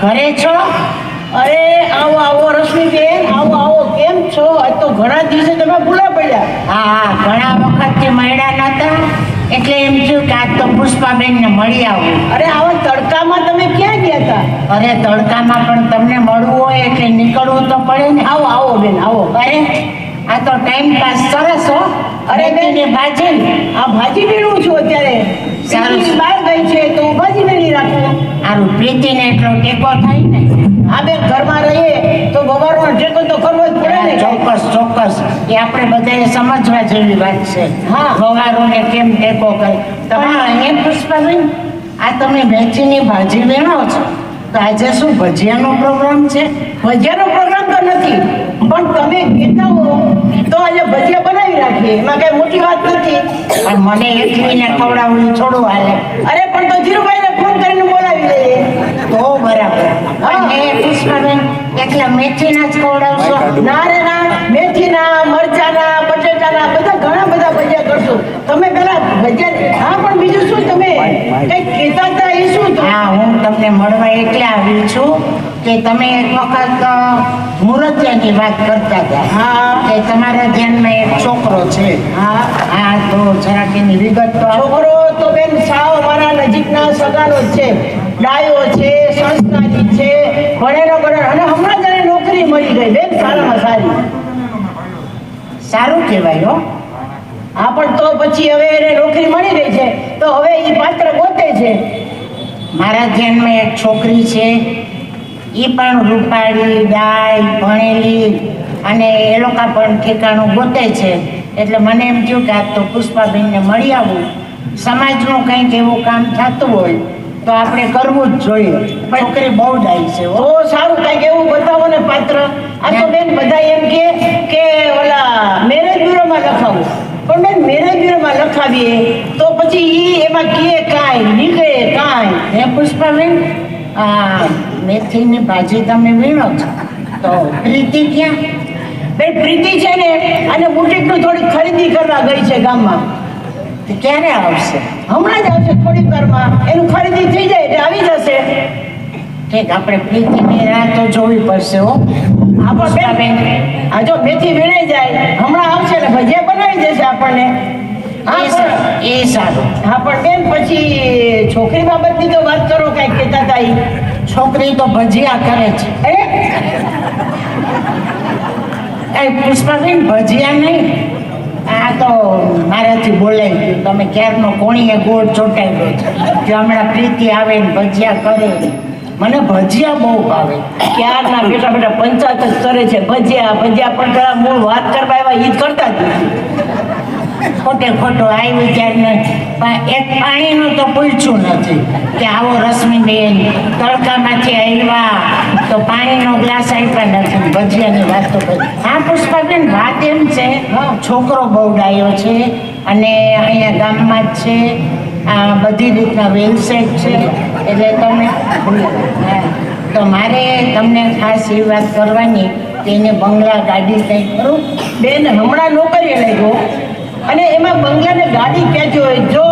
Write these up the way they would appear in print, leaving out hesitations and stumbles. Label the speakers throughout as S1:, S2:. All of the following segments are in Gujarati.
S1: ઘરે છો?
S2: અરે આવો આવો રશ્મિબેન, આવો આવો. કેમ છો? આજ તો ઘણા દિવસે તમે ભૂલા પડ્યા.
S1: હા, ઘણા વખતથી મળ્યા નહોતા એટલે એમ થયું કે આજ તો પુષ્પાબેનને મળી આવું.
S2: અરે આવા તડકામાં તમે ક્યાં ગયા હતા?
S1: અરે તડકામાં પણ તમને મળવું હોય એટલે નીકળવું તો પડે ને.
S2: આવો આવો બેન આવો.
S1: અરે આ તો ટાઈમ પાસ સરસ હો.
S2: અરે બેન,
S1: મેથીની ભાજી.
S2: આ ભાજી વીણું છું અત્યારે.
S1: સારું.
S2: પ્રીતિ બહાર ગઈ છે તો હું ભાજી વીણી રાખું.
S1: આરું પ્રીતિને એટલો ટેકો થાય ને.
S2: આ બેન ઘરમાં રહીએ તો બવારો ટેકો તો કરવો જ પડે ને.
S1: ચોક્કસ ચોક્કસ એ આપણે બધાએ સમજવા જેવી વાત છે.
S2: હા.
S1: વવારોને કેમ ટેકો કરે. તમે એ પુષ્પાબેન, આ તમે મેથીની ભાજી વેણો છો તો આજે શું ભજીયાનો પ્રોગ્રામ છે?
S2: ભજીયાનો પ્રોગ્રામ તો નથી, પણ તમે કહેતા હો તો આજે ભજીયા બનાવી રાખીએ, એમાં કઈ મોટી વાત નથી.
S1: પણ મને એકલીને ખવડાવવું થોડું હાલે.
S2: અરે પણ તો ધીરુભાઈને ફોન કરીને બોલાવી લઈએ.
S1: તો બરાબર. અને પુષ્પાબેન એકલા મેથીના જ ખવડાવશો?
S2: ના રે ના, મેથીના, મરચાના, બટેટાના બધા ઘણા બધા ભજીયા કરશું. તમે પેલા ભજીયા, હા પણ બીજું શું તમે કઈ કહેતા હતા એ શું?
S1: હા, હું તમને મળવા એટલે આવી છું કે તમે એક વખત મુરતિયાની વાત કરતા હતા.
S2: હા.
S1: કે તમારા ધ્યાનમાં એક છોકરો છે.
S2: હા.
S1: હા, તો જરાક એની વિગત તો આપો.
S2: છોકરો તો બેન સાવ અમારા નજીકના સગાનો જ છે. ડાયો છે, સંસ્કારી છે, ભણેલો ગણેલો, અને હમણાં જ એને નોકરી મળી ગઈ બેન, સારામાં સારી.
S1: સારું કહેવાય હો.
S2: હા પણ તો પછી હવે એને નોકરી મળી ગઈ છે તો હવે એ પાત્ર ગોતે છે.
S1: મારા ધ્યાનમાં એક છોકરી છે, એ પણ રૂપાળી, ડાય, ભણેલી, અને એ લોકો પણ ઠેકાણું ગોતે છે. એટલે મને એમ થયું કે આજ તો પુષ્પાબેનને મળી આવું. સમાજનું કંઈક એવું કામ થતું હોય તો આપણે કરવું જ જોઈએ. છોકરી બહુ ડાય છે હો.
S2: તો સારું કંઈક એવું બતાવો ને પાત્ર. આ તો બેન બધા એમ કે ઓલા મેરેજ બ્યુરોમાં લખાવું, પણ બેન મેરેજ બ્યુરોમાં લખાવીએ તો પછી ઈ એમાં કીએ કાંઈ નીકળે કાંઈ.
S1: હે પુષ્પાબેન, આ મેથીની ભાજી તમે વીણો છો તો પ્રીતિ ક્યાં?
S2: બેન પ્રીતિ છે ને અને બુટીકનું થોડીક ખરીદી કરવા ગઈ છે ગામમાં.
S1: તે ક્યારે આવશે?
S2: હમણાં જ આવશે થોડીક વારમાં. એનું ખરીદી થઈ જાય એટલે આવી જશે.
S1: ઠીક, આપણે પ્રીતિની રાહ તો જોવી પડશે હો.
S2: હા પણ
S1: પુષ્પાબેન,
S2: બેન આ જો મેથી વીણાઈ જાય હમણાં આવશે ને ભજીયા બનાવી દેશે આપણને. હા પણ
S1: એ સારું.
S2: હા પણ બેન પછી છોકરી બાબતની તો વાત કરો, કાંઈક કહેતા હતા ઈ.
S1: છોકરી તો ભજીયા કરે છે.
S2: અરે
S1: એ પુષ્પાબેન, ભજીયા નહીં, આ તો મારાથી બોલાઈ ગયું. તમે ક્યારનો કોણીએ ગોળ ચોંટાડ્યો છે કે હમણાં પ્રીતિ આવે ને ભજીયા કરે. મને ભજીયા બહુ ભાવે.
S2: ક્યારના બેઠા બેઠા પંચાયત જ કરે છે. ભજીયા ભજીયા પણ જરા મૂળ વાત કરવા આવ્યા ઈ જ કરતા જ નથી.
S1: ખોટે ખોટો આવ્યું ત્યારને એક પાણીનું તો પૂછ્યું નથી કે આવો રશ્મિબેન તડકામાંથી આવ્યા તો પાણીનો ગ્લાસ આપ્યા નથી. ભજીયાની વાત તો કરી. હા પુષ્પાબેન, વાત એમ છે, છોકરો બહુ ડાયો છે અને અહીંયા ગામમાં જ છે. આ બધી રીતના વેલસેટ છે. એટલે તમે તો મારે તમને ખાસ એ વાત કરવાની કે એને બંગલા ગાડી કંઈ કરું.
S2: બેન હમણાં નોકરીએ લાગ્યો અને એમાં બંગલા ને ગાડી ક્યાંથી હોય? જો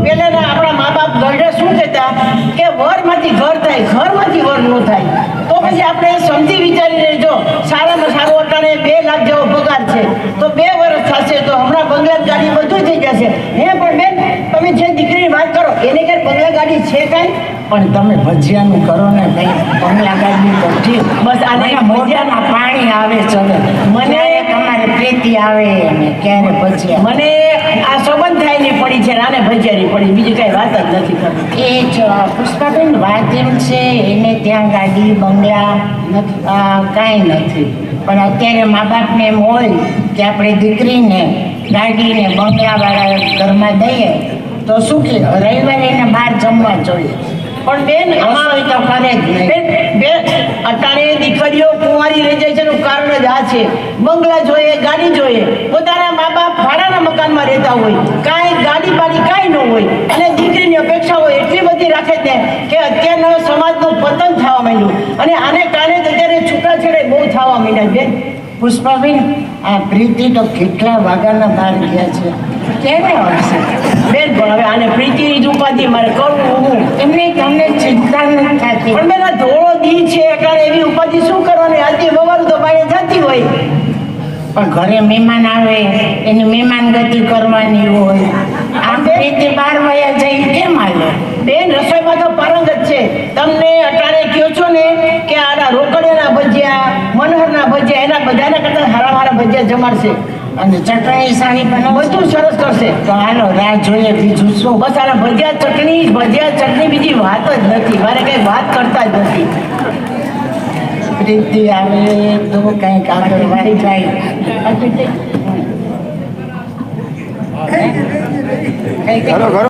S2: પેલાના આપણા મા બાપ ગરડા શું કહેતા કે વરમાંથી ઘર થાય, ઘરમાંથી વર ન થાય. તો પછી આપણે સમજી વિચારીને જો સારામાં સારું અટાણે 2 લાખ જેવો પગાર છે તો 2 વર્ષ થશે તો હમણાં બંગલા ગાડી બધું થઈ જશે. હે પણ બેન તમે જે દીકરીની વાત કરો એને કઈ બંગલા ગાડી છે કાંઈ?
S1: પણ તમે ભજીયાનું કરો ને કંઈ બંગલા ગાડી તો ઠીક.
S2: બસ આને
S1: મોઢામાં પાણી આવે છે. મને તમારે પ્રીતિ આવે અને ક્યારે ભજીયા.
S2: મને આ સંબંધ થાય ની પડી છે, આને ભજીયાની પડી, બીજી કઈ વાત જ નથી કરતી.
S1: એ જ પુષ્પાબેન, વાત એમ છે એને ત્યાં ગાડી બંગલા કાંઈ નથી. પણ અત્યારે મા બાપને એમ હોય કે આપણે દીકરીને ગાડીને બંગલાવાળા ઘરમાં દઈએ તો શું કે રવિવારે એને બહાર જમવા જોઈએ.
S2: પણ બેન
S1: રસોઈ તો કરે જ નહીં.
S2: બેન અટાણે દીકરીઓ કુંવારી રહી જાય છે એનું કારણ જ આ છે. બંગલા જોઈએ, ગાડી જોઈએ. પોતાના મા બાપ ભાડાના મકાનમાં રહેતા હોય, કાંઈ ગાડી બાડી કાંઈ ન હોય અને દીકરીની અપેક્ષાઓ એટલી બધી રાખે છે કે અત્યારના સમાજનું પતન થવા માંડ્યું અને આને કારણે જ અત્યારે છૂટાછેડા બહુ થવા માંડ્યા. બેન
S1: પુષ્પાબેન, આ પ્રીતિ તો કેટલા વાગ્યાના બહાર ગયા છે, ક્યારે આવશે?
S2: બેન પણ હવે આને પ્રીતિની જ ઉપાધિ મારે કરવું હું.
S1: એમને તમને ચિંતા નથી થતી?
S2: પણ બેન આ ધોળો દી છે એટલે એવી ઉપાધિ શું કરવાની? આજે વવારું તો બાય જતી હોય.
S1: પણ ઘરે મહેમાન આવે એની મહેમાન ગતિ કરવાની હોય. આમ રીતે 12 વાગ્યા જાય કેમ હાલે?
S2: બેન રસોઈમાં તો પારંગત છે. તમને અટાણે કહો છો ને કે આના રોકડિયાના ભજીયા, મનોહરના ભજીયા, એના બધાના કરતા સારા મારા ભજીયા જમાડશે
S1: અને ચટણી સારી બનાવશે.
S2: બધું સરસ કરશે.
S1: તો હાલો રાહ જોઈએ બીજું શું.
S2: બસ આના ભજીયા ચટણી બીજી વાત જ નથી. મારે કઈ વાત કરતા જ નથી.
S1: પ્રીતિ આવે તો કંઈક આગળ વાળી જાય.
S3: ઘરો ઘરો